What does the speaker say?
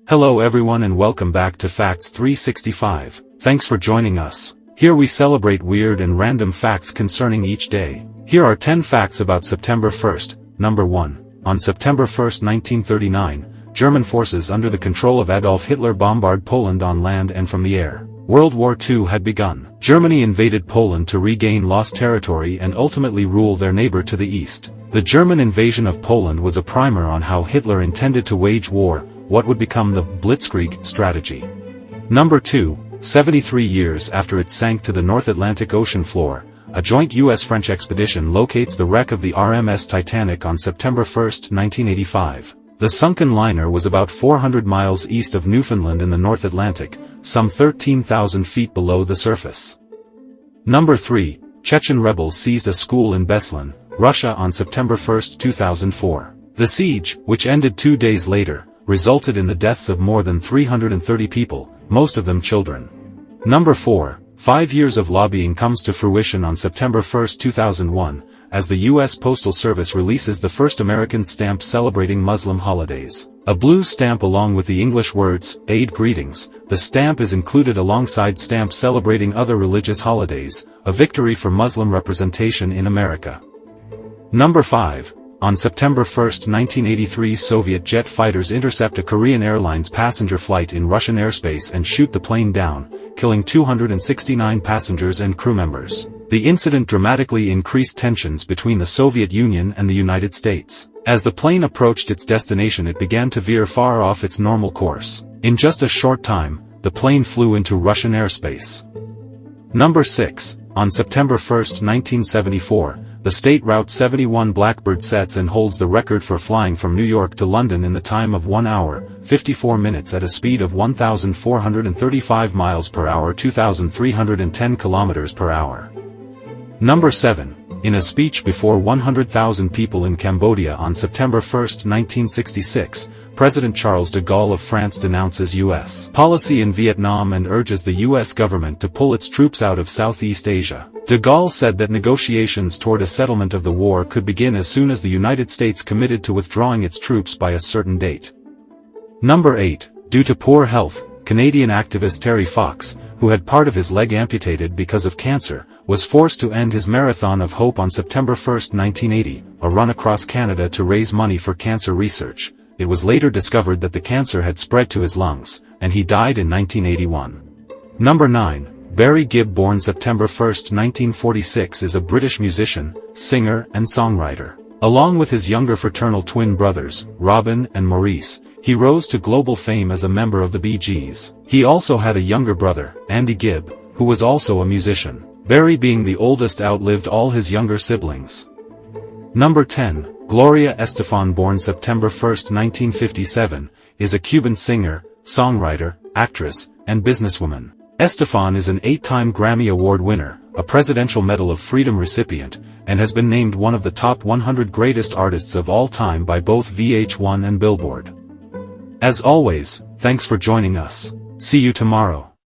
Hello everyone and welcome back to Facts 365. Thanks for joining us. Here we celebrate weird and random facts concerning each day. Here are 10 facts about September 1st. Number 1. On September 1st, 1939, German forces under the control of Adolf Hitler bombarded Poland on land and from the air. World War II had begun. Germany invaded Poland to regain lost territory and ultimately rule their neighbor to the east. The German invasion of Poland was a primer on how Hitler intended to wage war, what would become the Blitzkrieg strategy. Number 2. 73 years after it sank to the North Atlantic Ocean floor, a joint U.S.-French expedition locates the wreck of the RMS Titanic on September 1, 1985. The sunken liner was about 400 miles east of Newfoundland in the North Atlantic, some 13,000 feet below the surface. Number 3. Chechen rebels seized a school in Beslan, Russia on September 1, 2004. The siege, which ended 2 days later, resulted in the deaths of more than 330 people, most of them children. Number 4. 5 years of lobbying comes to fruition on September 1, 2001, as the U.S. Postal Service releases the first American stamp celebrating Muslim holidays. A blue stamp along with the English words, Eid Greetings. The stamp is included alongside stamps celebrating other religious holidays, a victory for Muslim representation in America. Number 5. On September 1, 1983, Soviet jet fighters intercept a Korean Airlines passenger flight in Russian airspace and shoot the plane down, killing 269 passengers and crew members. The incident dramatically increased tensions between the Soviet Union and the United States. As the plane approached its destination, it began to veer far off its normal course. In just a short time, the plane flew into Russian airspace. Number 6. On September 1, 1974, the State Route 71 Blackbird sets and holds the record for flying from New York to London in the time of 1 hour, 54 minutes at a speed of 1,435 miles per hour, 2,310 kilometers per hour. Number 7. In a speech before 100,000 people in Cambodia on September 1, 1966, President Charles de Gaulle of France denounces U.S. policy in Vietnam and urges the U.S. government to pull its troops out of Southeast Asia. De Gaulle said that negotiations toward a settlement of the war could begin as soon as the United States committed to withdrawing its troops by a certain date. Number 8. Due to poor health, Canadian activist Terry Fox, who had part of his leg amputated because of cancer, was forced to end his Marathon of Hope on September 1, 1980, a run across Canada to raise money for cancer research. It was later discovered that the cancer had spread to his lungs, and he died in 1981. Number 9. Barry Gibb, born September 1, 1946, is a British musician, singer, and songwriter. Along with his younger fraternal twin brothers, Robin and Maurice, he rose to global fame as a member of the Bee Gees. He also had a younger brother, Andy Gibb, who was also a musician. Barry, being the oldest, outlived all his younger siblings. Number 10. Gloria Estefan, born September 1, 1957, is a Cuban singer, songwriter, actress, and businesswoman. Estefan is an 8-time Grammy Award winner, a Presidential Medal of Freedom recipient, and has been named one of the top 100 greatest artists of all time by both VH1 and Billboard. As always, thanks for joining us. See you tomorrow.